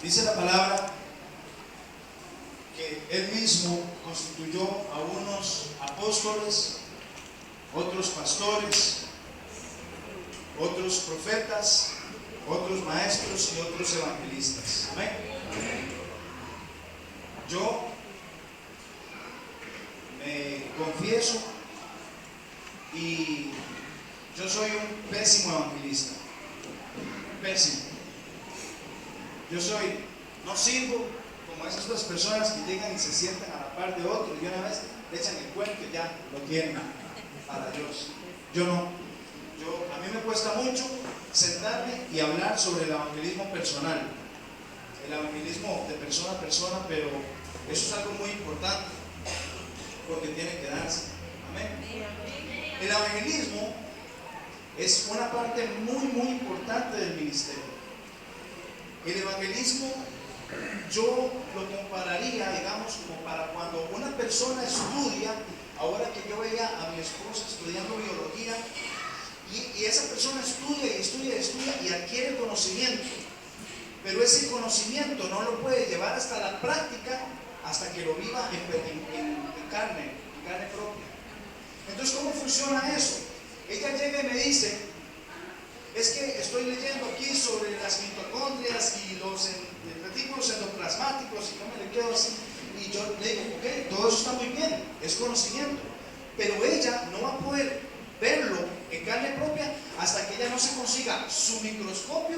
Dice la palabra que Él mismo constituyó a unos apóstoles, otros pastores, otros profetas, otros maestros y otros evangelistas. Amén. Yo me confieso y yo soy un pésimo evangelista. Pésimo. No sirvo como esas dos personas que llegan y se sientan a la par de otro y una vez le echan el cuento y ya lo tienen para Dios. Yo no. A mí me cuesta mucho sentarme y hablar sobre el evangelismo personal, el evangelismo de persona a persona, pero eso es algo muy importante porque tiene que darse. Amén. El evangelismo es una parte muy importante del ministerio. El evangelismo yo lo compararía, digamos, como para cuando una persona estudia. Ahora que yo veía a mi esposa estudiando biología, y esa persona estudia y adquiere conocimiento, pero ese conocimiento no lo puede llevar hasta la práctica hasta que lo viva en carne propia. Entonces, ¿cómo funciona eso? Ella llega y me dice: es que estoy leyendo aquí sobre las mitocondrias y los retículos endoplasmáticos, y yo me le quedo así, y yo le digo: ok, todo eso está muy bien, es conocimiento, pero ella no va a poder verlo en carne propia hasta que ella no se consiga su microscopio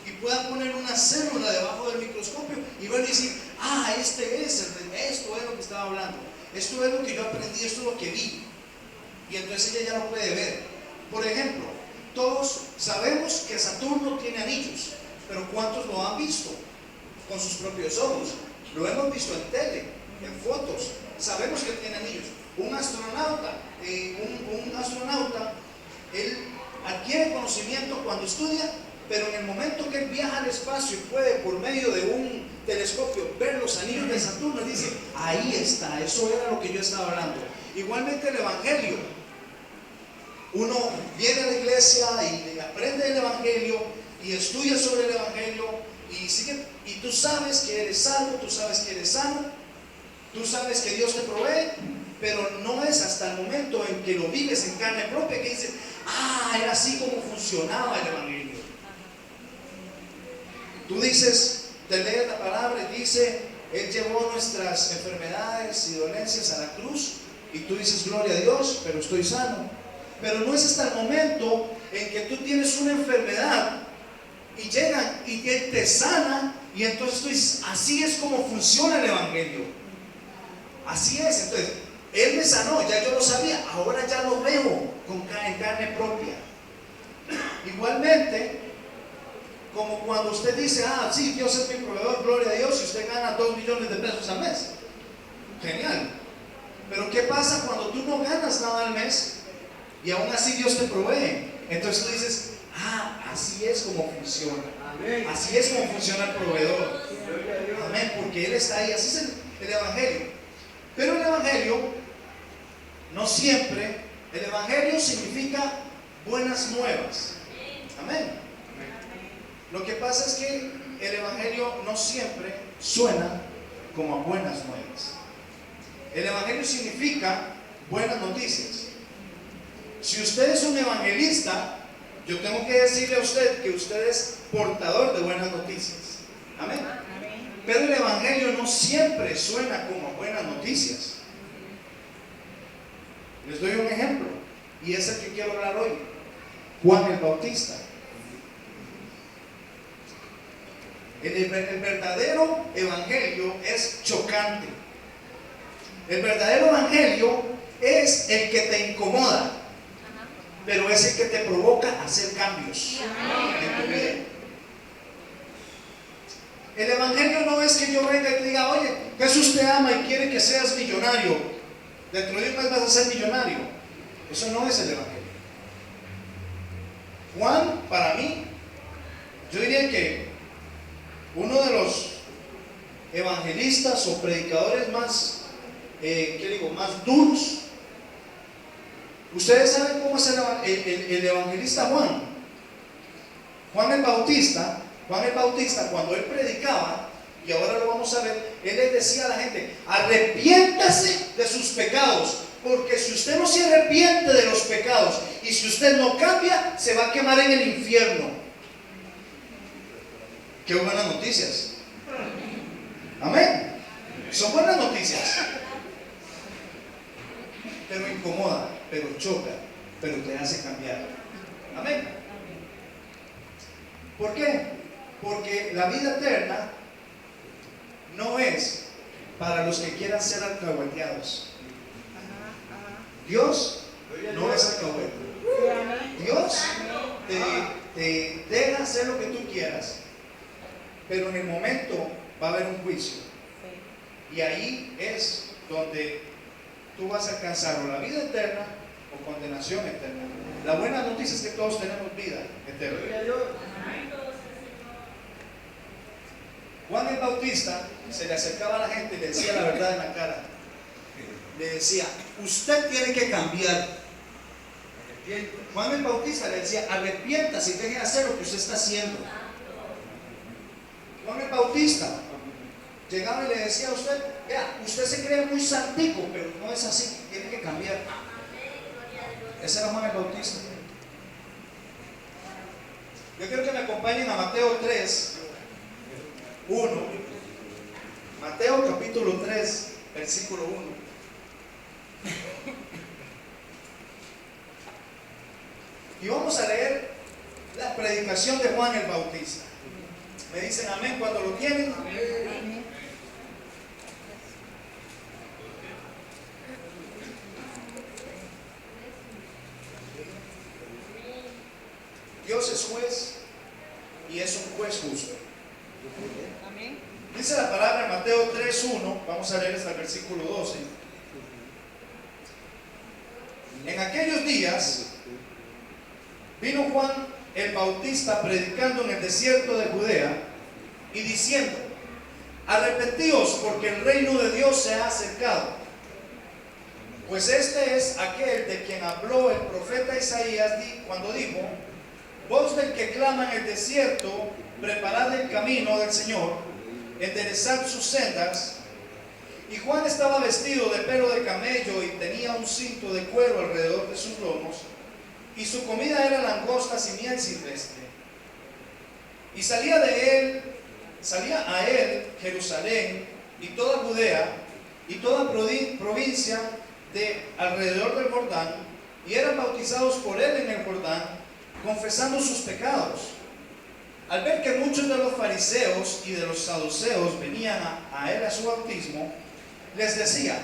y pueda poner una célula debajo del microscopio y ver y decir: ah, esto es lo que estaba hablando, esto es lo que yo aprendí, esto es lo que vi. Y entonces ella ya lo puede ver. Por ejemplo, todos sabemos que Saturno tiene anillos, pero ¿cuántos lo han visto con sus propios ojos? Lo hemos visto en tele, en fotos, sabemos que tiene anillos. Un astronauta, él adquiere conocimiento cuando estudia, pero en el momento que él viaja al espacio y puede por medio de un telescopio ver los anillos de Saturno, él dice: ahí está, eso era lo que yo estaba hablando. Igualmente el evangelio. Uno viene a la iglesia y aprende el evangelio y estudia sobre el evangelio y tú sabes que eres salvo, tú sabes que eres sano, tú sabes que Dios te provee, pero no es hasta el momento en que lo vives en carne propia que dices: ah, era así como funcionaba el evangelio. Tú dices, te lees la palabra y dice: Él llevó nuestras enfermedades y dolencias a la cruz, y tú dices: gloria a Dios, pero estoy sano. Pero no es hasta el momento en que tú tienes una enfermedad y llegan y Él te sana, y entonces tú dices: así es como funciona el evangelio. Así es. Entonces, Él me sanó, ya yo lo sabía, ahora ya lo veo en carne propia. Igualmente, como cuando usted dice: ah, sí, Dios es mi proveedor, gloria a Dios, y usted gana 2 millones de pesos al mes. Genial. Pero ¿qué pasa cuando tú no ganas nada al mes y aún así Dios te provee? Entonces tú dices: ah, así es como funciona. Amén. Así es como funciona el proveedor. Amén, porque Él está ahí. Así es el evangelio. Pero el evangelio no siempre. El evangelio significa buenas nuevas. Amén. Lo que pasa es que el evangelio no siempre suena como a buenas nuevas. El evangelio significa buenas noticias. Si usted es un evangelista, yo tengo que decirle a usted que usted es portador de buenas noticias. Amén. Pero el evangelio no siempre suena como a buenas noticias. Les doy un ejemplo, y es el que quiero hablar hoy. Juan el Bautista. El verdadero evangelio es chocante. El verdadero evangelio es el que te incomoda, pero es el que te provoca a hacer cambios en tu vida. El evangelio no es que yo venga y te diga: oye, Jesús te ama y quiere que seas millonario, dentro de un mes vas a ser millonario. Eso no es el evangelio. Juan, para mí, yo diría que uno de los evangelistas o predicadores más más duros. Ustedes saben cómo es el evangelista Juan. Juan el Bautista, cuando él predicaba, y ahora lo vamos a ver, Él les decía a la gente, arrepiéntase de sus pecados, porque si usted no se arrepiente de los pecados y si usted no cambia, se va a quemar en el infierno. Qué buenas noticias. Amén. Son buenas noticias. Pero incomoda, pero choca, pero te hace cambiar. Amén. ¿Por qué? Porque la vida eterna no es para los que quieran ser alcahueteados. Dios no es alcahuete. Dios te deja hacer lo que tú quieras, pero en el momento va a haber un juicio. Y ahí es donde tú vas a alcanzar o la vida eterna o condenación eterna. La buena noticia es que todos tenemos vida eterna. Juan el Bautista se le acercaba a la gente y le decía la verdad en la cara. Le decía, usted tiene que cambiar. Juan el Bautista le decía, arrepiéntase y deje de hacer lo que usted está haciendo. Juan el Bautista llegaba y le decía a usted, vea, usted se cree muy santico, pero no es así, tiene que cambiar. Ese era Juan el Bautista. Yo quiero que me acompañen a Mateo 3, 1. Mateo capítulo 3, versículo 1. Y vamos a leer la predicación de Juan el Bautista. ¿Me dicen amén cuando lo tienen? Amén. Dios es juez y es un juez justo. Amén. Dice la palabra en Mateo 3:1, vamos a leer hasta el versículo 12. En aquellos días vino Juan el Bautista predicando en el desierto de Judea y diciendo, arrepentíos porque el reino de Dios se ha acercado. Pues este es aquel de quien habló el profeta Isaías cuando dijo, voz del que clama en el desierto, preparad el camino del Señor, enderezad sus sendas. Y Juan estaba vestido de pelo de camello y tenía un cinto de cuero alrededor de sus lomos, y su comida era langostas y miel silvestre. Y salía a él Jerusalén y toda Judea y toda provincia de alrededor del Jordán, y eran bautizados por él en el Jordán, confesando sus pecados. Al ver que muchos de los fariseos y de los saduceos venían a él a su bautismo, les decía,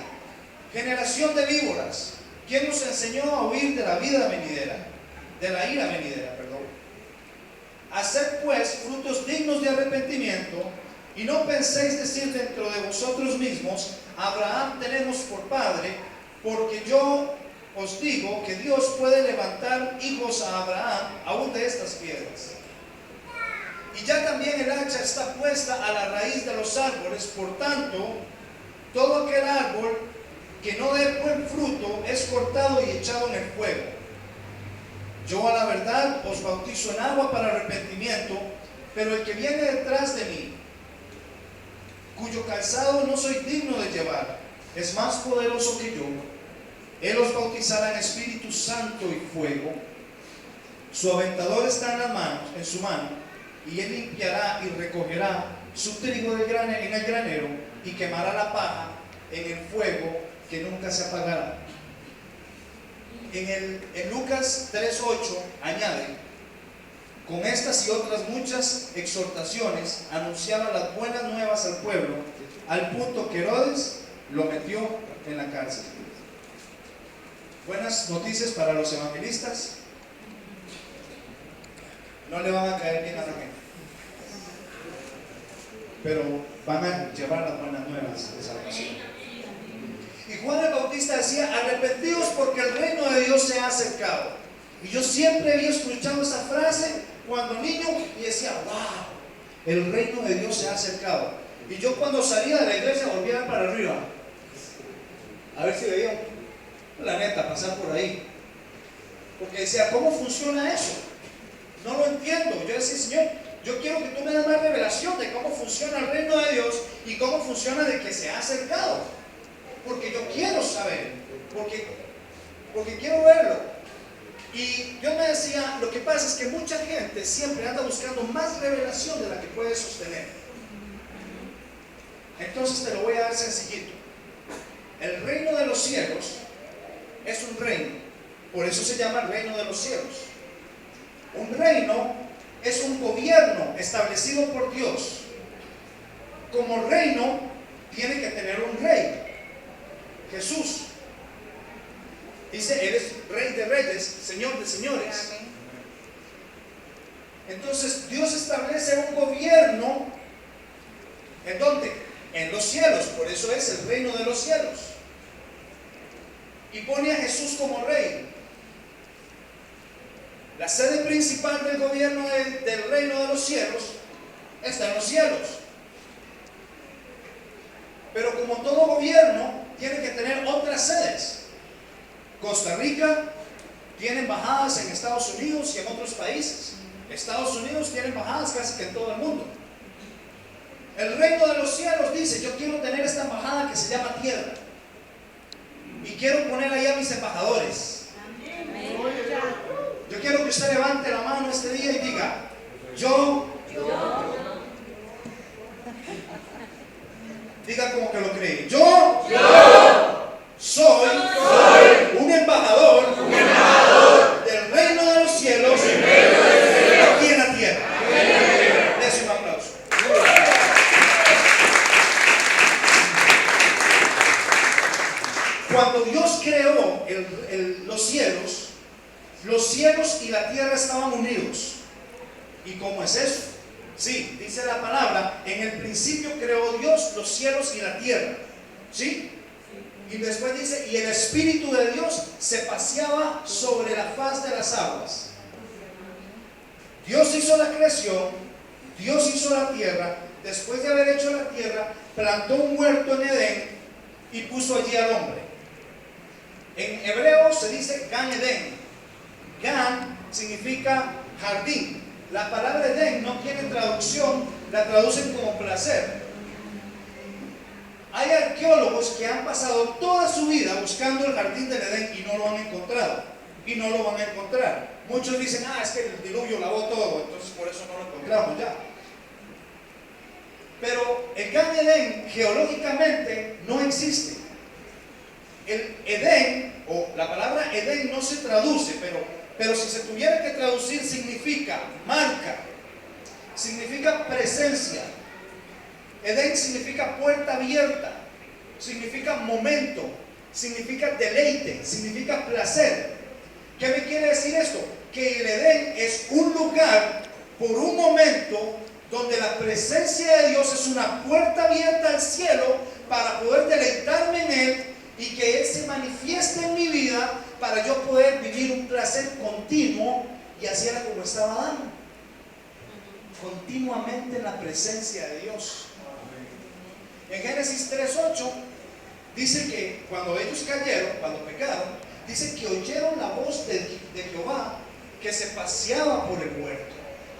generación de víboras, ¿quién nos enseñó a huir de la vida venidera? De la ira venidera, perdón. Haced pues frutos dignos de arrepentimiento, y no penséis decir dentro de vosotros mismos, Abraham tenemos por padre, porque yo os digo que Dios puede levantar hijos a Abraham aún de estas piedras. Y ya también el hacha está puesta a la raíz de los árboles, por tanto, todo aquel árbol que no dé buen fruto es cortado y echado en el fuego. Yo a la verdad os bautizo en agua para arrepentimiento, pero el que viene detrás de mí, cuyo calzado no soy digno de llevar, es más poderoso que yo. Él os bautizará en Espíritu Santo y fuego. Su aventador está en su mano, y él limpiará y recogerá su trigo en el granero, y quemará la paja en el fuego que nunca se apagará. En Lucas 3:8 añade, con estas y otras muchas exhortaciones anunciaba las buenas nuevas al pueblo, al punto que Herodes lo metió en la cárcel. Buenas noticias para los evangelistas. No le van a caer bien a la gente, pero van a llevar las buenas nuevas de salvación. Y Juan el Bautista decía, arrepentíos porque el reino de Dios se ha acercado. Y yo siempre había escuchado esa frase cuando niño y decía, wow, el reino de Dios se ha acercado. Y yo cuando salía de la iglesia volvía para arriba a ver si veía un planeta pasar por ahí, porque decía, ¿cómo funciona eso? No lo entiendo. Yo decía, Señor, yo quiero que tú me des más revelación de de cómo funciona el reino de Dios y cómo funciona de que se ha acercado. Porque yo quiero saber, porque quiero verlo. Y yo me decía, lo que pasa es que mucha gente siempre anda buscando más revelación de la que puede sostener. Entonces te lo voy a dar sencillito. El reino de los cielos es un reino, por eso se llama el reino de los cielos. Un reino es un gobierno establecido por Dios. Como reino tiene que tener un rey, Jesús. Dice, Él es Rey de reyes, Señor de señores. Entonces Dios establece un gobierno. ¿En dónde? En los cielos, por eso es el reino de los cielos. Y pone a Jesús como rey. La sede principal del gobierno del reino de los cielos está en los cielos. Pero como todo gobierno, tiene que tener otras sedes. Costa Rica tiene embajadas en Estados Unidos y en otros países. Estados Unidos tiene embajadas casi que en todo el mundo. El reino de los cielos dice, yo quiero tener esta embajada que se llama tierra. Y quiero poner ahí a mis embajadores. Yo quiero que usted levante la mano este día y diga, yo. Diga como que lo cree. Yo soy un embajador del reino de los cielos aquí en la tierra. Des un aplauso. Cuando Dios creó los cielos y la tierra estaban unidos. ¿Y cómo es eso? Sí, dice la palabra, en el principio creó Dios los cielos y la tierra. ¿Sí? Y después dice, y el Espíritu de Dios se paseaba sobre la faz de las aguas. Dios hizo la creación, Dios hizo la tierra. Después de haber hecho la tierra, plantó un huerto en Edén y puso allí al hombre. En hebreo se dice Gan Edén. Gan significa jardín. La palabra Edén no tiene traducción, la traducen como placer. Hay arqueólogos que han pasado toda su vida buscando el jardín del Edén y no lo han encontrado. Y no lo van a encontrar. Muchos dicen, es que el diluvio lavó todo, entonces por eso no lo encontramos ya. Pero el Gan Edén geológicamente no existe. El Edén, o la palabra Edén no se traduce, pero si se tuviera que traducir significa marca, significa presencia. Edén significa puerta abierta, significa momento, significa deleite, significa placer. ¿Qué me quiere decir esto? Que el Edén es un lugar por un momento donde la presencia de Dios es una puerta abierta al cielo para poder deleitarme en Él y que Él se manifieste en mi vida para yo poder vivir un placer continuo. Y así era como estaba Adán, continuamente en la presencia de Dios. En Génesis 3:8 dice que cuando ellos cayeron, cuando pecaron, dice que oyeron la voz de Jehová que se paseaba por el huerto.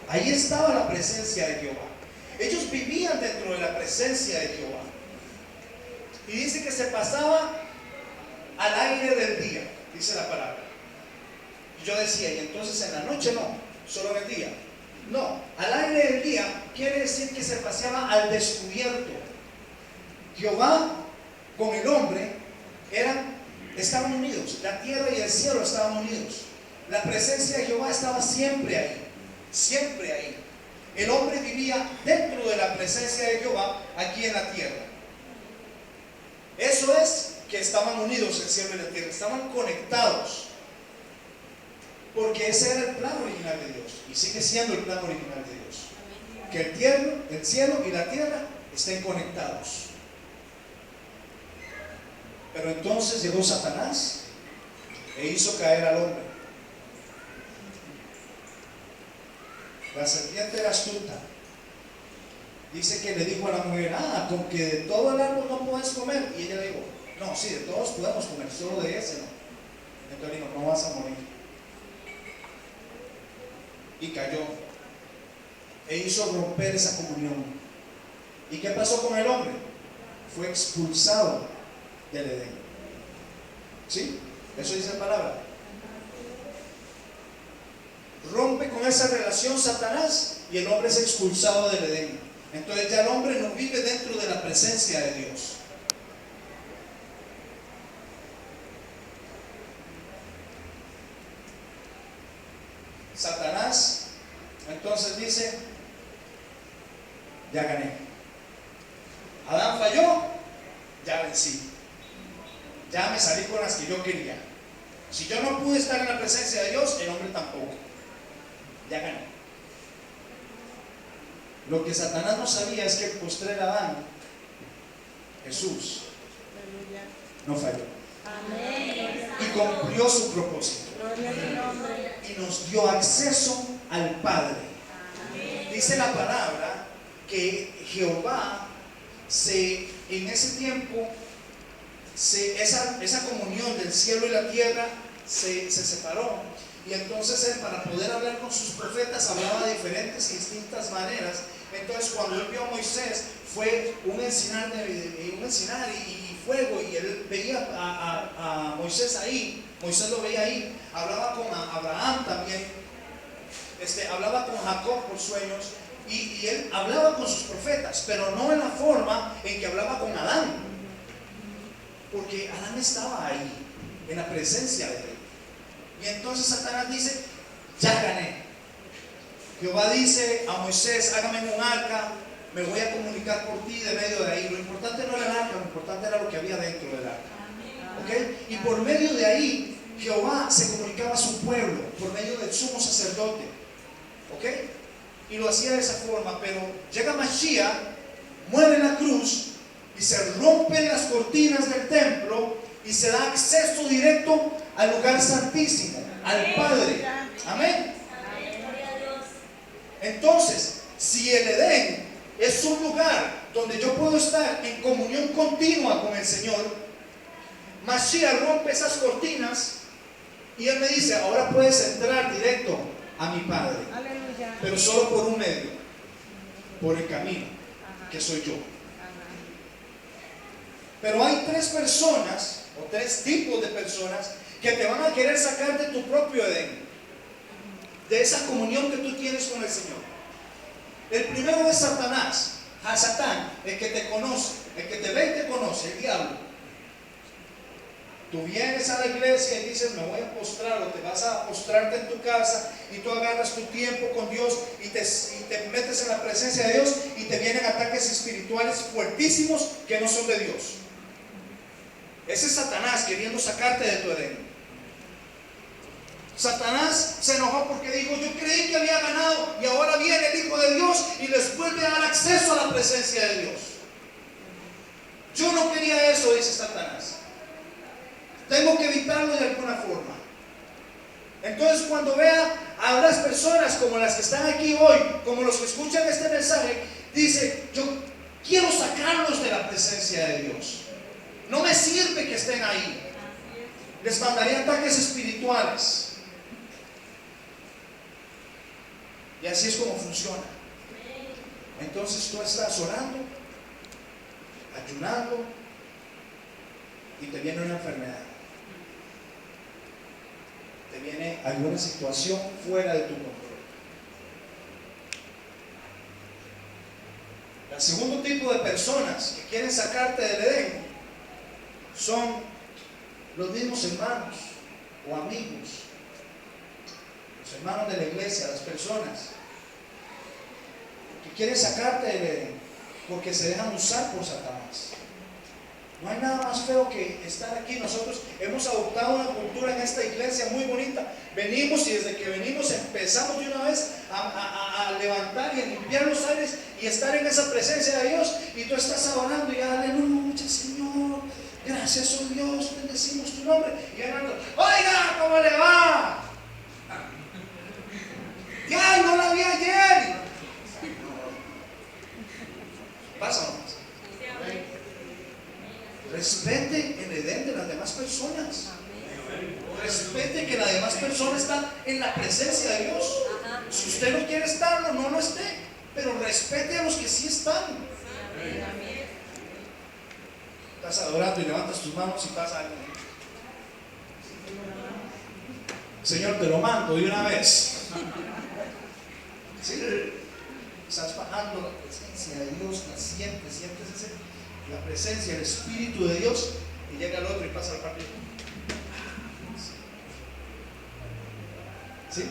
Ahí estaba la presencia de Jehová. Ellos vivían dentro de la presencia de Jehová. Y dice que se pasaba al aire del día, dice la palabra. Y yo decía, y entonces en la noche no, solo en el día. No, al aire del día quiere decir que se paseaba al descubierto. Jehová con el hombre estaban unidos, la tierra y el cielo estaban unidos. La presencia de Jehová estaba siempre ahí, siempre ahí. El hombre vivía dentro de la presencia de Jehová aquí en la tierra. Eso es que estaban unidos el cielo y la tierra, estaban conectados. Porque ese era el plan original de Dios y sigue siendo el plan original de Dios. Que el cielo y la tierra estén conectados. Pero entonces llegó Satanás e hizo caer al hombre. La serpiente era astuta. Dice que le dijo a la mujer, con que de todo el árbol no puedes comer. Y ella le dijo, no, sí, de todos podemos comer, solo de ese no. Entonces dijo, no vas a morir. Y cayó e hizo romper esa comunión. ¿Y qué pasó con el hombre? Fue expulsado del Edén. ¿Sí? Eso dice la palabra. Rompe con esa relación Satanás y el hombre es expulsado del Edén. Entonces ya el hombre no vive dentro de la presencia de Dios. Satanás entonces dice: ya gané. Adán falló, ya vencí. Ya me salí con las que yo quería. Si yo no pude estar en la presencia de Dios, el hombre tampoco. Ya gané. Lo que Satanás no sabía es que el postrer Adán, Jesús, no falló. Y cumplió su propósito. Y nos dio acceso al Padre. Dice la palabra que Jehová en ese tiempo, esa comunión del cielo y la tierra se separó. Y entonces él, para poder hablar con sus profetas, hablaba de diferentes y distintas maneras. Entonces cuando él vio a Moisés, fue un encinar y fuego, y él veía a Moisés ahí. Moisés lo veía ahí. Hablaba con Abraham también, hablaba con Jacob por sueños, y él hablaba con sus profetas, pero no en la forma en que hablaba con Adán, porque Adán estaba ahí en la presencia de él. Y entonces Satanás dice: ya gané. Jehová dice a Moisés: hágame un arca, me voy a comunicar por ti de medio de ahí. Lo importante no era el arca, lo importante era lo que había dentro del arca. ¿Okay? Y por medio de ahí Jehová se comunicaba a su pueblo por medio del sumo sacerdote. ¿Ok? Y lo hacía de esa forma. Pero llega Mashiach, muere en la cruz y se rompen las cortinas del templo y se da acceso directo al lugar santísimo, al Padre. Amén. Entonces, si el Edén es un lugar donde yo puedo estar en comunión continua con el Señor, Mashiach rompe esas cortinas y Él me dice: ahora puedes entrar directo a mi Padre. Aleluya. Pero solo por un medio, por el camino, que soy yo. Pero hay tres personas, o tres tipos de personas, que te van a querer sacar de tu propio Edén, de esa comunión que tú tienes con el Señor. El primero es Satanás, Satán, el que te conoce, el que te ve y te conoce, el diablo. Tú vienes a la iglesia y dices: me voy a postrar, o te vas a postrarte en tu casa, y tú agarras tu tiempo con Dios y te metes en la presencia de Dios, y te vienen ataques espirituales fuertísimos que no son de Dios. Ese es Satanás queriendo sacarte de tu Edén. Satanás se enojó porque dijo: yo creí que había ganado, y ahora viene el Hijo de Dios y les vuelve a dar acceso a la presencia de Dios. Yo no quería eso, dice Satanás. Tengo que evitarlo de alguna forma. Entonces, cuando vea a las personas como las que están aquí hoy, como los que escuchan este mensaje, dice: yo quiero sacarlos de la presencia de Dios. No me sirve que estén ahí. Les mandaría ataques espirituales. Y así es como funciona. Entonces tú estás orando, ayunando, y te viene una enfermedad, te viene alguna situación fuera de tu control. El segundo tipo de personas que quieren sacarte del Edén son los mismos hermanos o amigos, los hermanos de la iglesia, las personas que quieren sacarte del Edén porque se dejan usar por Satanás. No hay nada más feo que estar aquí. Nosotros hemos adoptado una cultura en esta iglesia muy bonita. Venimos, y desde que venimos empezamos de una vez a levantar y a limpiar los aires y estar en esa presencia de Dios. Y tú estás adorando y aleluya, Señor, gracias, oh Dios, bendecimos tu nombre. Y orando: oiga, ¿cómo le va? Ya, no la vi ayer. Pasa nomás. Respete el Edén de las demás personas. Respete que las demás personas están en la presencia de Dios. Si usted no quiere estarlo, no lo esté. Pero respete a los que sí están. Estás adorando y levantas tus manos y pasa algo. Señor, te lo mando de una vez. ¿Sí? Estás bajando la presencia de Dios, la sientes la presencia, el Espíritu de Dios, y llega el otro y pasa la parte. ¿Sí?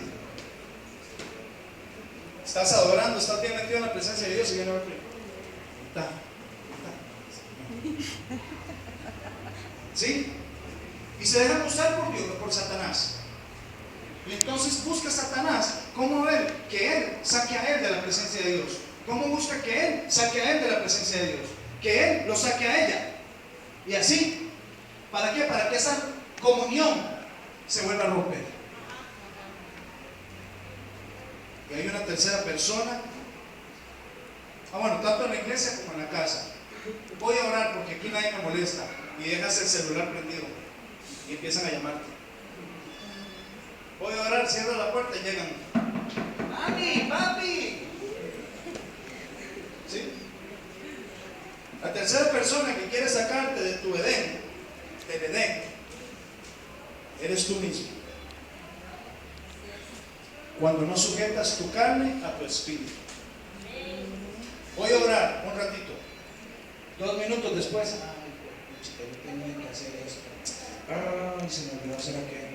Estás adorando, estás bien metido en la presencia de Dios y viene el otro. ¿Sí? Y se dejan usar por Dios, por Satanás. Y entonces busca Satanás cómo ver que él saque a él de la presencia de Dios. ¿Cómo busca que él saque a él de la presencia de Dios? Que él lo saque a ella. Y así, ¿para qué? Para que esa comunión se vuelva a romper. Y hay una tercera persona. Bueno, tanto en la iglesia como en la casa. Voy a orar porque aquí nadie me molesta. Y dejas el celular prendido y empiezan a llamarte. Voy a orar, cierra la puerta y llegan. ¡Mami, papi! ¿Sí? La tercera persona que quiere sacarte de tu Edén, del Edén, eres tú mismo. Cuando no sujetas tu carne a tu espíritu. Voy a orar un ratito. 2 minutos después, yo tenía que hacer esto. Ay, se me olvidó hacer aquello.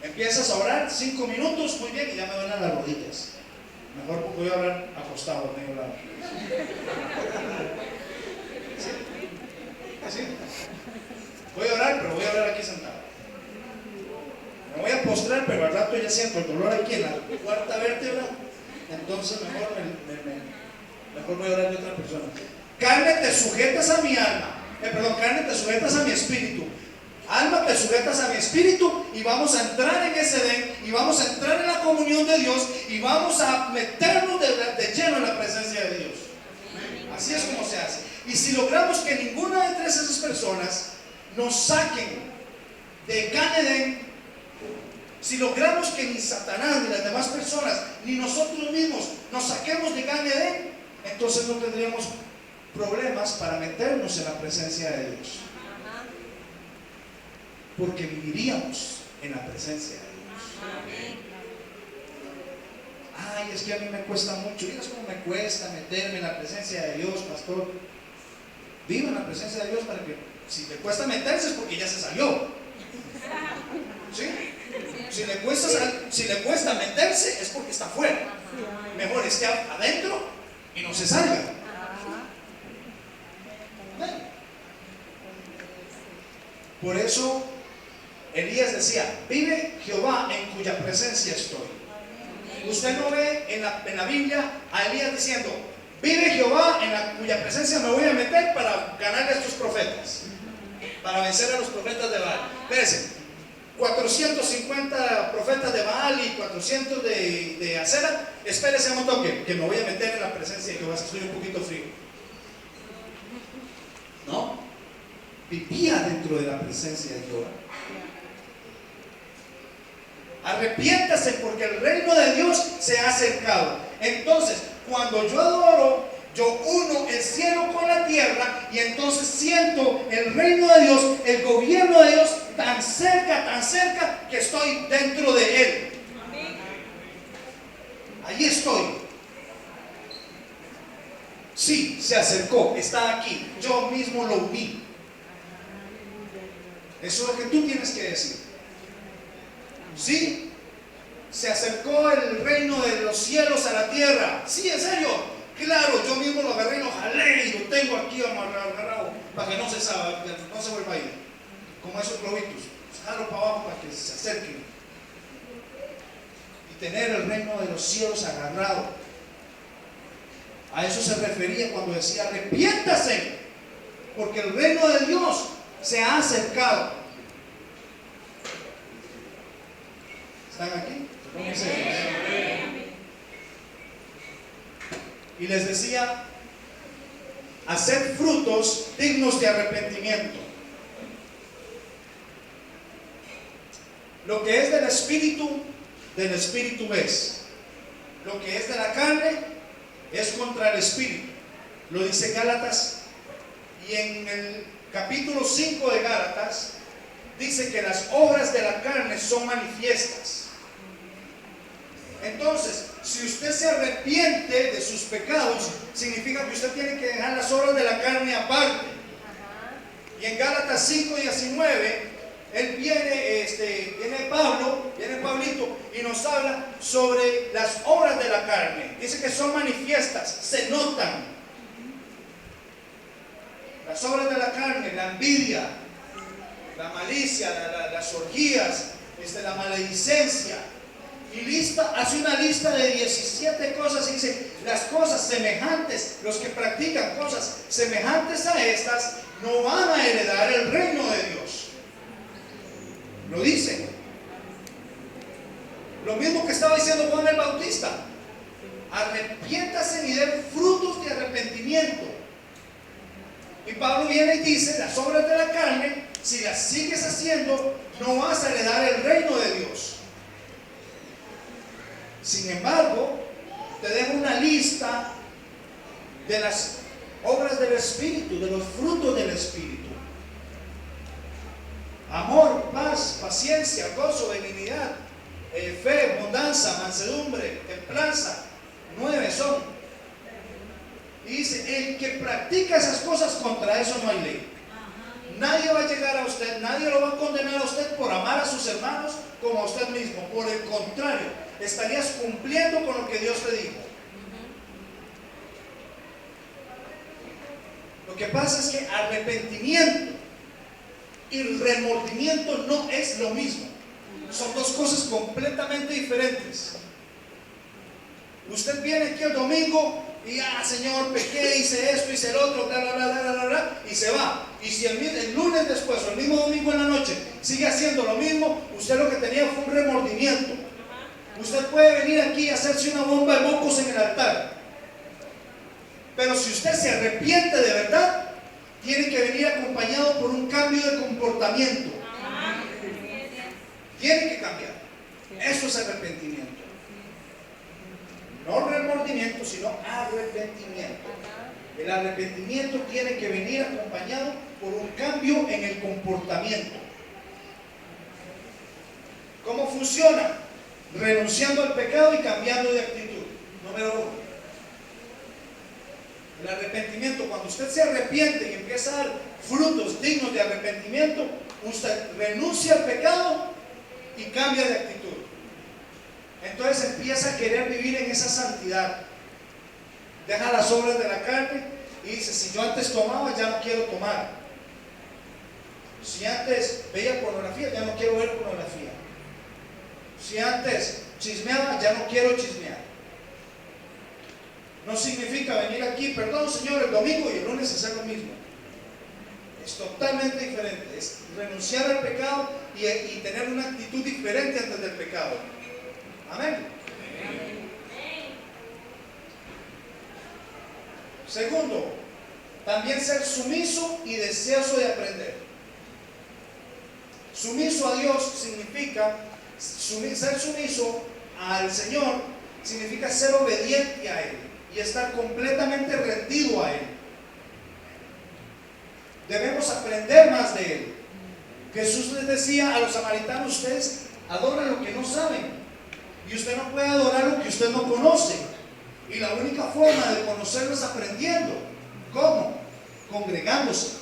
Empiezas a orar 5 minutos, muy bien, y ya me duelen las rodillas. Mejor voy a orar acostado, medio lado. ¿Sí? ¿Sí? Voy a orar, pero voy a orar aquí sentado. Me voy a postrar, pero al rato ya siento el dolor aquí en la cuarta vértebra. Entonces mejor voy a orar de otra persona. Carne, te sujetas a mi alma. Carne, te sujetas a mi espíritu. Alma, te sujetas a mi espíritu, y vamos a entrar en ese Edén, y vamos a entrar en la comunión de Dios, y vamos a meternos de lleno en la presencia de Dios. Así es como se hace. Y si logramos que ninguna de esas personas nos saquen de Gan Edén, si logramos que ni Satanás, ni las demás personas, ni nosotros mismos nos saquemos de Gan Edén, entonces no tendríamos problemas para meternos en la presencia de Dios. Porque viviríamos en la presencia de Dios. Ay, es que a mí me cuesta mucho. ¿Miras cómo me cuesta meterme en la presencia de Dios, pastor? Viva en la presencia de Dios, para que si te cuesta meterse es porque ya se salió. ¿Sí? Si le cuesta meterse es porque está afuera. Mejor esté adentro y no se salga. Por eso Elías decía: vive Jehová en cuya presencia estoy. Usted no ve en la Biblia a Elías diciendo: vive Jehová en cuya presencia me voy a meter para ganar a estos profetas, para vencer a los profetas de Baal. Fíjense, 450 profetas de Baal y 400 de Acera. Espérese un toque, que me voy a meter en la presencia de Jehová, estoy un poquito frío. No, vivía dentro de la presencia de Jehová. Arrepiéntase, porque el reino de Dios se ha acercado. Entonces, cuando yo adoro, yo uno el cielo con la tierra, y entonces siento el reino de Dios, el gobierno de Dios tan cerca que estoy dentro de él. Allí estoy. Sí, se acercó, está aquí. Yo mismo lo vi. Eso es lo que tú tienes que decir. Sí, se acercó el reino de los cielos a la tierra. Sí, en serio. Claro, yo mismo lo agarré y lo jalé y lo tengo aquí agarrado para que no se vuelva a ir. Como esos globitos. Jalo para abajo para que se acerquen. Y tener el reino de los cielos agarrado. A eso se refería cuando decía: arrepiéntase, porque el reino de Dios se ha acercado. ¿Están aquí? Y les decía: haced frutos dignos de arrepentimiento. Lo que es del espíritu es. Lo que es de la carne es contra el espíritu. lo dice Gálatas, y en el capítulo 5 de Gálatas dice que las obras de la carne son manifiestas. Entonces, si usted se arrepiente de sus pecados, significa que usted tiene que dejar las obras de la carne aparte. Y en Gálatas 5:19, viene Pablito, y nos habla sobre las obras de la carne. Dice que son manifiestas, se notan. Las obras de la carne, la envidia, la malicia, las orgías, la maledicencia. Y hace una lista de 17 cosas y dice, las cosas semejantes, los que practican cosas semejantes a estas, no van a heredar el reino de Dios. Lo dice. Lo mismo que estaba diciendo Juan el Bautista. Arrepiéntase y den frutos de arrepentimiento. Y Pablo viene y dice, las obras de la carne, si las sigues haciendo, no vas a heredar el reino de Dios. Sin embargo, te dejo una lista de las obras del Espíritu, de los frutos del Espíritu. Amor, paz, paciencia, gozo, benignidad, fe, bondanza, mansedumbre, templanza. 9 son. Y dice, el que practica esas cosas, contra eso no hay ley. Nadie va a llegar a usted, nadie lo va a condenar a usted por amar a sus hermanos como a usted mismo. Por el contrario, estarías cumpliendo con lo que Dios te dijo. Lo que pasa es que arrepentimiento y remordimiento no es lo mismo. Son dos cosas completamente diferentes. Usted viene aquí el domingo y Señor, pequé, hice esto, hice el otro, bla, bla, bla, bla, bla, bla, y se va. Y si el lunes después o el mismo domingo en la noche sigue haciendo lo mismo, usted lo que tenía fue un remordimiento. Usted puede venir aquí y hacerse una bomba de mocos en el altar, pero si usted se arrepiente de verdad, tiene que venir acompañado por un cambio de comportamiento. Tiene que cambiar. Eso es arrepentimiento. No remordimiento, sino arrepentimiento. El arrepentimiento tiene que venir acompañado por un cambio en el comportamiento. ¿Cómo funciona? Renunciando al pecado y cambiando de actitud. Número 1. El arrepentimiento, cuando usted se arrepiente y empieza a dar frutos dignos de arrepentimiento, usted renuncia al pecado y cambia de actitud. Entonces empieza a querer vivir en esa santidad. Deja las obras de la carne y dice, si yo antes tomaba, ya no quiero tomar. Si antes veía pornografía, ya no quiero ver pornografía. Si antes chismeaba, ya no quiero chismear. No significa venir aquí, perdón Señor, el domingo y el lunes hacer lo mismo. Es totalmente diferente. Es renunciar al pecado y tener una actitud diferente antes del pecado. Amén. Segundo, también ser sumiso y deseoso de aprender. Sumiso a Dios significa, ser sumiso al Señor significa ser obediente a Él y estar completamente rendido a Él. Debemos aprender más de Él. Jesús les decía a los samaritanos, ustedes adoran lo que no saben. Y usted no puede adorar lo que usted no conoce. Y la única forma de conocerlo es aprendiendo. ¿Cómo? Congregándose,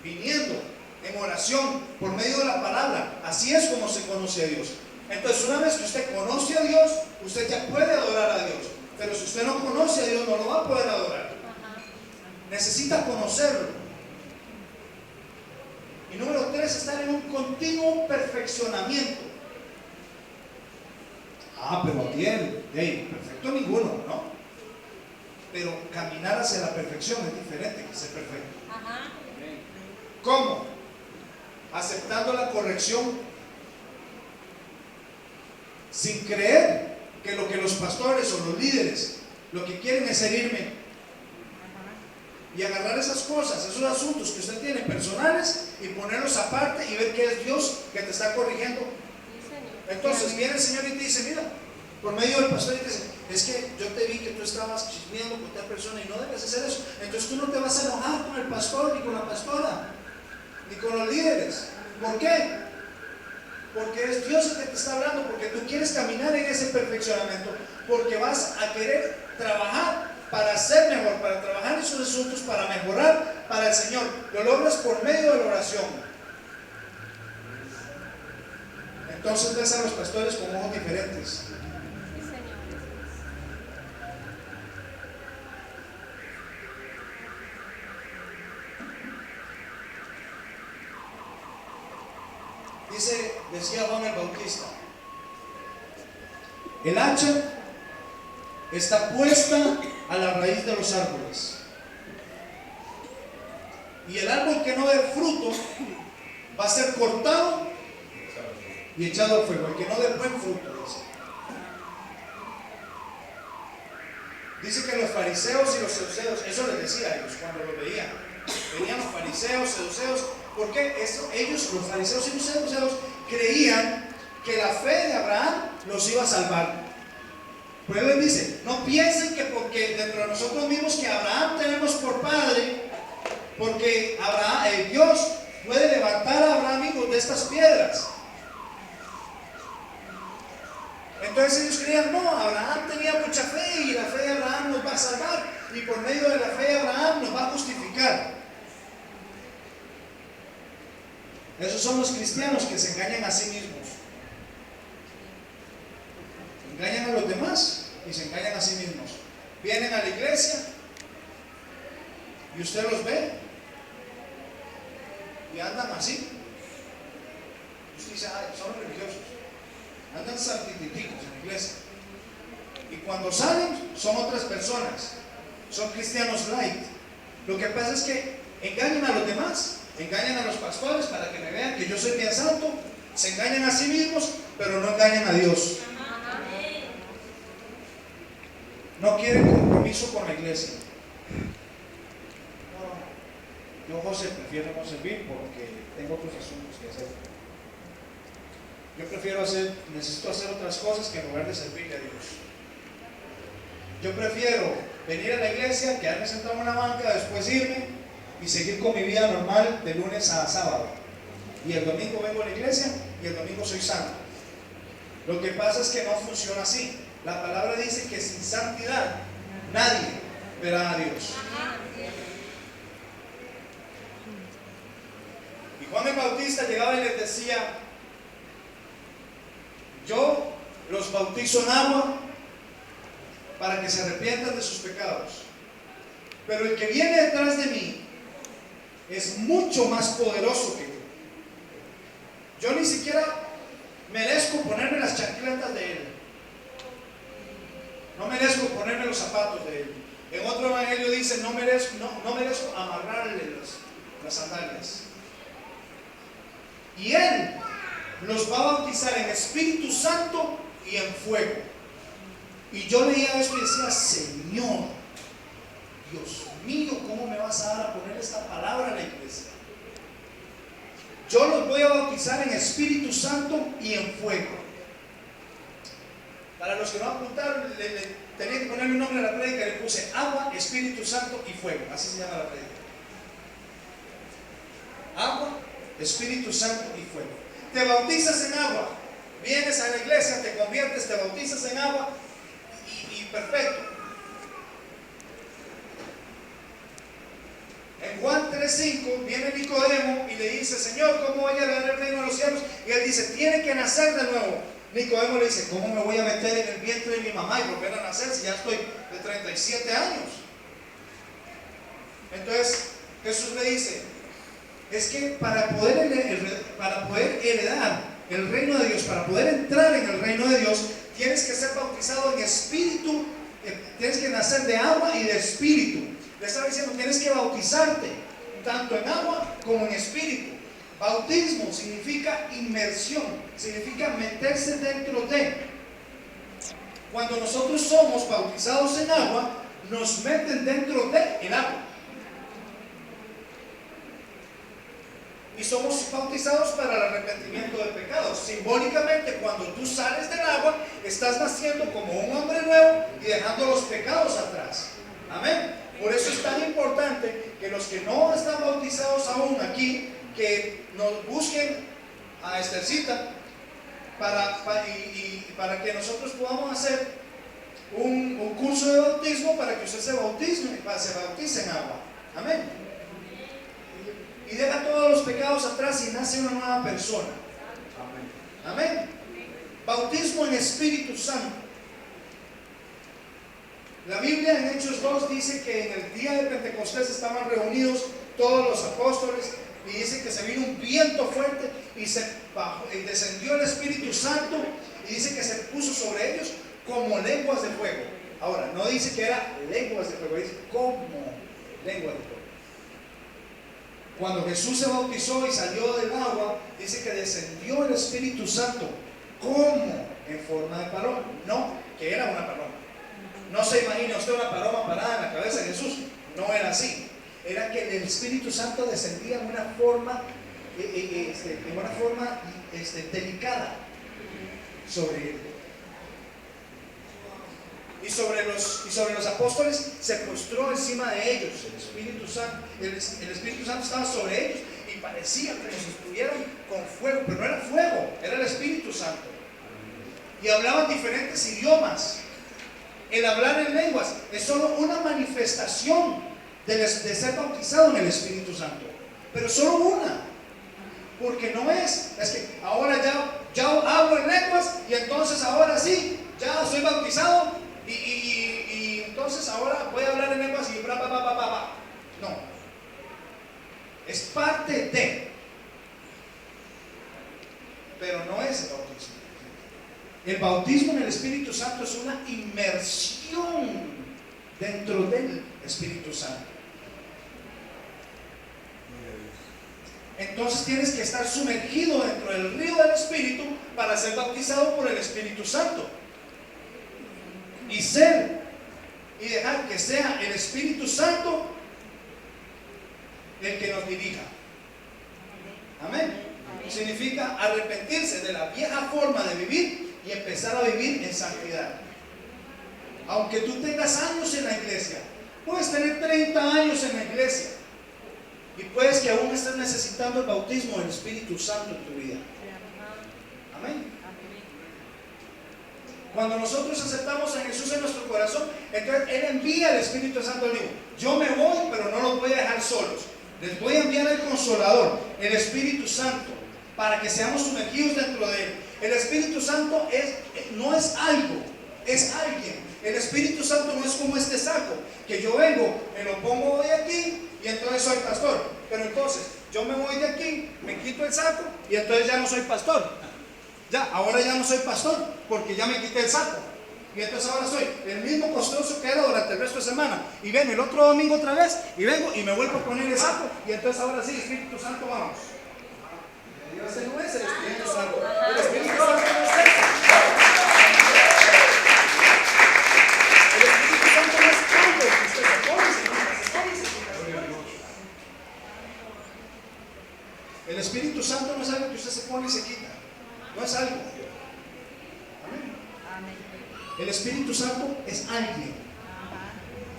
viniendo en oración, por medio de la palabra. Así es como se conoce a Dios. Entonces, una vez que usted conoce a Dios, usted ya puede adorar a Dios. Pero si usted no conoce a Dios, no lo va a poder adorar. Necesita conocerlo. Y número 3, estar en un continuo perfeccionamiento. Pero bien, perfecto ninguno, ¿no? Pero caminar hacia la perfección es diferente que ser perfecto. ¿Cómo? Aceptando la corrección, sin creer que lo que los pastores o los líderes lo que quieren es herirme. Y agarrar esas cosas, esos asuntos que usted tiene personales y ponerlos aparte y ver que es Dios que te está corrigiendo. Entonces viene el Señor y te dice, mira, por medio del pastor y te dice, es que yo te vi que tú estabas chismeando con tal persona y no debes hacer eso. Entonces tú no te vas a enojar con el pastor, ni con la pastora, ni con los líderes. ¿Por qué? Porque es Dios el que te está hablando, porque tú quieres caminar en ese perfeccionamiento, porque vas a querer trabajar para ser mejor, para trabajar en esos asuntos, para mejorar para el Señor. Lo logras por medio de la oración. Entonces ves a los pastores con ojos diferentes. Decía Juan el Bautista, el hacha está puesta a la raíz de los árboles, y el árbol que no dé fruto va a ser cortado y echado al fuego. El que no dé buen fruto, dice que los fariseos y los saduceos, eso les decía a ellos cuando los veían, venían los fariseos, saduceos, porque ellos, los fariseos y los saduceos, creían que la fe de Abraham los iba a salvar. Por eso les dice, no piensen que porque dentro de nosotros mismos que Abraham tenemos por padre, porque Abraham, Dios puede levantar a Abraham hijos de estas piedras. Entonces ellos creían, no, Abraham tenía mucha fe y la fe de Abraham nos va a salvar, y por medio de la fe de Abraham nos va a justificar. Esos son los cristianos que se engañan a sí mismos. Engañan a los demás y se engañan a sí mismos. Vienen a la iglesia y usted los ve y andan así. Usted dice, ay, son religiosos. Andan santiticos en la iglesia. Y cuando salen son otras personas. Son cristianos light. Lo que pasa es que engañan a los demás. Engañan a los pastores para que me vean que yo soy bien santo. Se engañan a sí mismos, pero no engañan a Dios. No quieren compromiso con la iglesia. No, yo, José, prefiero no servir porque tengo otros asuntos que hacer. Yo necesito hacer otras cosas que en lugar de servirle a Dios. Yo prefiero venir a la iglesia, quedarme sentado en una banca, después irme y seguir con mi vida normal de lunes a sábado. Y el domingo vengo a la iglesia y el domingo soy santo. Lo que pasa es que no funciona así. La palabra dice que sin santidad nadie verá a Dios. Y Juan el Bautista llegaba y les decía, yo los bautizo en agua para que se arrepientan de sus pecados, pero el que viene detrás de mí es mucho más poderoso que yo. Yo ni siquiera merezco ponerme las chancletas de él. No merezco ponerme los zapatos de él. En otro evangelio dice, no merezco amarrarle las sandalias. Y él los va a bautizar en Espíritu Santo y en fuego. Y yo leía eso y decía, Señor, Dios mío, ¿cómo me vas a dar a poner esta palabra en la iglesia? Yo los voy a bautizar en Espíritu Santo y en fuego. Para los que no apuntaron, tenía que ponerle un nombre a la prédica, le puse agua, Espíritu Santo y fuego. Así se llama la prédica. Agua, Espíritu Santo y fuego. Te bautizas en agua, vienes a la iglesia, te conviertes, te bautizas en agua y perfecto. En Juan 3:5 viene Nicodemo y le dice, Señor, ¿cómo voy a heredar el reino de los cielos? Y él dice, tiene que nacer de nuevo. Nicodemo le dice, ¿cómo me voy a meter en el vientre de mi mamá y volver a nacer si ya estoy de 37 años? Entonces Jesús le dice, es que para poder heredar el reino de Dios, para poder entrar en el reino de Dios, tienes que ser bautizado en espíritu, tienes que nacer de agua y de espíritu. Le estaba diciendo, tienes que bautizarte tanto en agua como en espíritu. Bautismo significa inmersión, significa meterse dentro de. Cuando nosotros somos bautizados en agua, nos meten dentro de el agua. y somos bautizados para el arrepentimiento de pecados. Simbólicamente, cuando tú sales del agua, estás naciendo como un hombre nuevo y dejando los pecados atrás. Amén. Por eso es tan importante que los que no están bautizados aún aquí, que nos busquen a Estercita para que nosotros podamos hacer un curso de bautismo para que usted se bautice en agua. Amén. Y deja todos los pecados atrás y nace una nueva persona. Amén. Bautismo en Espíritu Santo. La Biblia en Hechos 2 dice que en el día de Pentecostés estaban reunidos todos los apóstoles y dice que se vino un viento fuerte y descendió el Espíritu Santo y dice que se puso sobre ellos como lenguas de fuego. Ahora, no dice que era lenguas de fuego, dice como lenguas de fuego. Cuando Jesús se bautizó y salió del agua, dice que descendió el Espíritu Santo como en forma de paloma. No, que era una paloma. No se imagine usted una paloma parada en la cabeza de Jesús. No era así. Era que el Espíritu Santo descendía en una forma, delicada sobre él. Y sobre los apóstoles se postró encima de ellos el Espíritu Santo. El Espíritu Santo estaba sobre ellos y parecía que los estuvieran con fuego, pero no era fuego, era el Espíritu Santo. Y hablaban diferentes idiomas. El hablar en lenguas es solo una manifestación de ser bautizado en el Espíritu Santo, pero solo una, porque no es que ahora ya hablo en lenguas y entonces ahora sí, ya soy bautizado y entonces ahora voy a hablar en lenguas y bla. No, es parte de, pero no es el bautismo. El bautismo en el Espíritu Santo es una inmersión dentro del Espíritu Santo. Entonces tienes que estar sumergido dentro del río del Espíritu para ser bautizado por el Espíritu Santo. Y dejar que sea el Espíritu Santo el que nos dirija. Amén. Significa arrepentirse de la vieja forma de vivir y empezar a vivir en santidad. Aunque tú tengas años en la iglesia, puedes tener 30 años en la iglesia y puedes que aún estés necesitando el bautismo del Espíritu Santo en tu vida. Amén. Cuando nosotros aceptamos a Jesús en nuestro corazón, entonces Él envía el Espíritu Santo. Digo, yo me voy, pero no los voy a dejar solos. Les voy a enviar el Consolador, el Espíritu Santo, para que seamos sumergidos dentro de Él. El Espíritu Santo no es algo, es alguien. El Espíritu Santo no es como este saco, que yo vengo, me lo pongo de aquí y entonces soy pastor. Pero entonces yo me voy de aquí, me quito el saco y entonces ya no soy pastor. Ahora ya no soy pastor porque ya me quité el saco. Y entonces ahora soy el mismo costoso que era durante el resto de semana. Y ven el otro domingo otra vez y vengo y me vuelvo a poner el saco. Y entonces ahora sí, Espíritu Santo, vamos. Ese no es el Espíritu Santo. El Espíritu Santo no es eso. El Espíritu Santo no es algo que usted se pone y se quita. El Espíritu Santo no es algo que usted se pone y se quita. No es algo. Amén. El Espíritu Santo es alguien.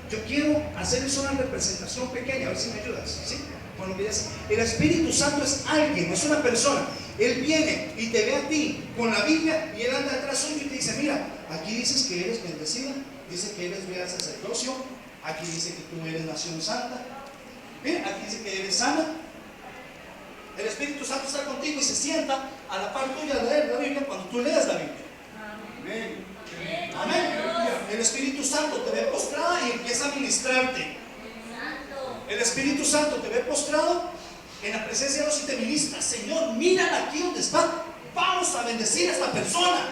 Yo quiero hacer eso una representación pequeña, a ver si me ayudas, ¿sí? Con lo que ya sé. El Espíritu Santo es alguien, es una persona. Él viene y te ve a ti con la Biblia y Él anda detrás suyo y te dice, mira, aquí dices que eres bendecida, dice que eres real sacerdocio, aquí dice que tú eres nación santa, mira, aquí dice que eres sana. El Espíritu Santo está contigo y se sienta a la par tuya de leer la Biblia cuando tú leas la Biblia. Amén. Amén. El Espíritu Santo te ve postrada y empieza a ministrarte. El Espíritu Santo te ve postrado en la presencia de Dios y te ministra. Señor, mírala aquí donde está. Vamos a bendecir a esta persona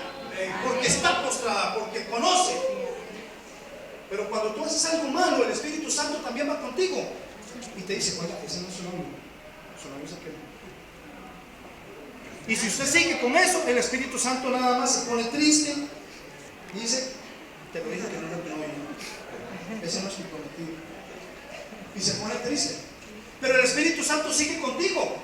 porque está postrada, porque conoce. Pero cuando tú haces algo malo, el Espíritu Santo también va contigo y te dice, oiga, ese no es su nombre. Su nombre es aquel. Y si usted sigue con eso, el Espíritu Santo nada más se pone triste y dice, te lo dije que no lo tengo yo. Ese no es mi prometido. Y se pone triste. Pero el Espíritu Santo sigue contigo.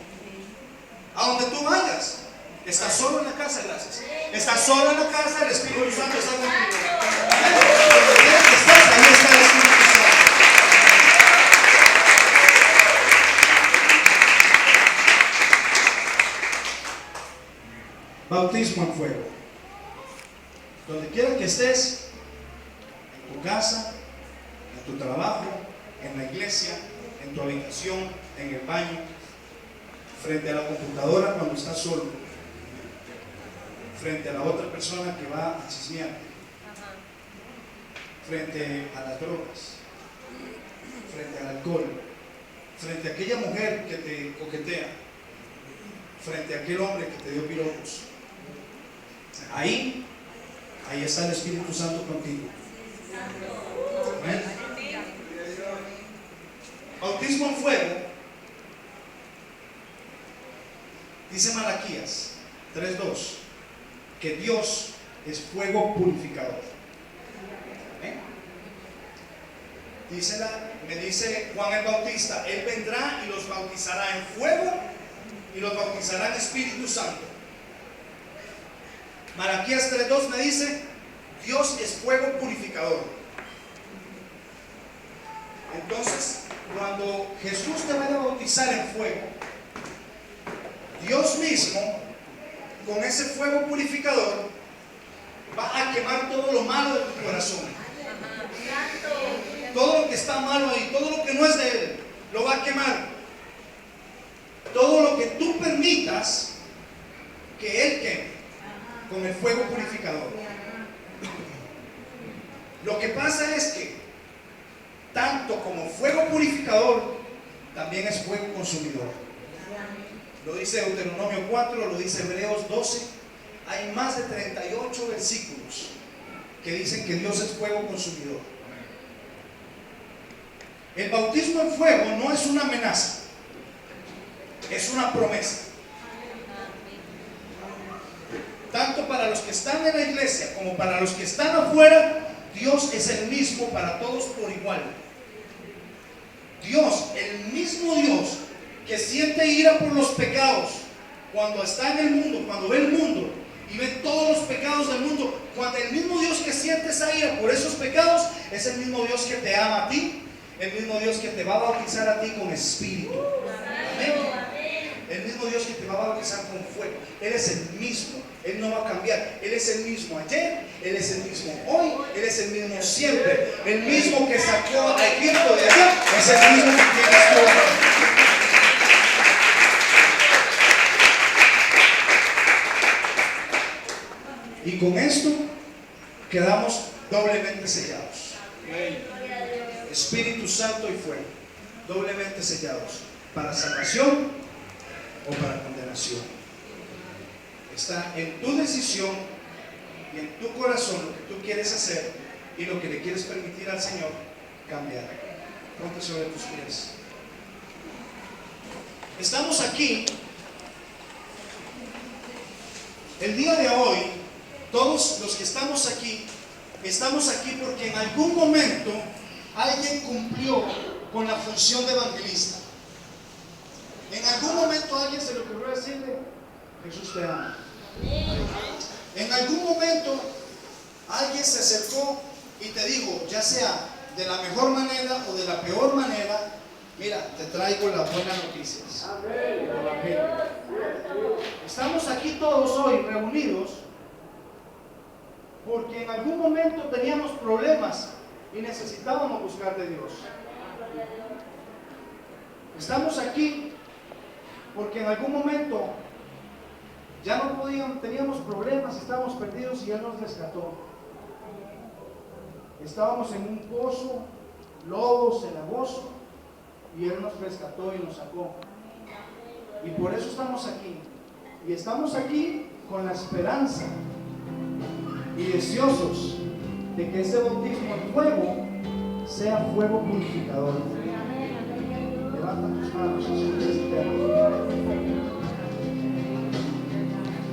A donde tú vayas. Estás solo en la casa, gracias. Estás solo en la casa, el Espíritu Santo está contigo. Donde quiera que estés, ahí está el Espíritu Santo. Bautismo en fuego. Donde quiera que estés, en tu casa, en tu trabajo, en la iglesia, en tu habitación, en el baño, frente a la computadora cuando estás solo, frente a la otra persona que va a chismear, frente a las drogas, frente al alcohol, frente a aquella mujer que te coquetea, frente a aquel hombre que te dio piropos. Ahí está el Espíritu Santo contigo. Amén. Bautismo en fuego. Dice Malaquías 3:2 que Dios es fuego purificador. ¿Eh? Me dice Juan el Bautista, Él vendrá y los bautizará en fuego y los bautizará en Espíritu Santo. Malaquías 3:2 me dice, Dios es fuego purificador. Entonces, cuando Jesús te vaya a bautizar en fuego, Dios mismo, con ese fuego purificador, va a quemar todo lo malo de tu corazón. Todo lo que está malo ahí, todo lo que no es de Él, lo va a quemar. Todo lo que tú permitas que Él queme con el fuego purificador. Lo que pasa es que tanto como fuego purificador, también es fuego consumidor. Lo dice Deuteronomio 4, lo dice Hebreos 12. Hay más de 38 versículos que dicen que Dios es fuego consumidor. El bautismo en fuego no es una amenaza, es una promesa. Tanto para los que están en la iglesia como para los que están afuera, Dios es el mismo para todos por igual. Dios, el mismo Dios que siente ira por los pecados cuando está en el mundo, cuando ve el mundo y ve todos los pecados del mundo, cuando el mismo Dios que siente esa ira por esos pecados es el mismo Dios que te ama a ti, el mismo Dios que te va a bautizar a ti con espíritu. Amén. El mismo Dios que te va a bautizar con fuego. Él es el mismo. Él no va a cambiar. Él es el mismo ayer, Él es el mismo hoy, Él es el mismo siempre. El mismo que sacó a Egipto de allá es el mismo que tienes tú ahora. Y con esto quedamos doblemente sellados. Espíritu Santo y fuego, doblemente sellados, para salvación o para condenación. Está en tu decisión y en tu corazón lo que tú quieres hacer y lo que le quieres permitir al Señor cambiar. Ponte sobre tus pies. Estamos aquí el día de hoy. Todos los que estamos aquí porque en algún momento alguien cumplió con la función de evangelista. En algún momento alguien se le ocurrió decirle: Jesús te ama. En algún momento alguien se acercó y te dijo, ya sea de la mejor manera o de la peor manera: mira, te traigo las buenas noticias. Estamos aquí todos hoy reunidos porque en algún momento teníamos problemas y necesitábamos buscar de Dios. Estamos aquí porque en algún momento ya no podíamos, teníamos problemas, estábamos perdidos y Él nos rescató. Estábamos en un pozo, lodo cenagoso, y Él nos rescató y nos sacó. Y por eso estamos aquí. Y estamos aquí con la esperanza y deseosos de que ese bautismo en fuego sea fuego purificador. Levanta tus manos hacia el Eterno.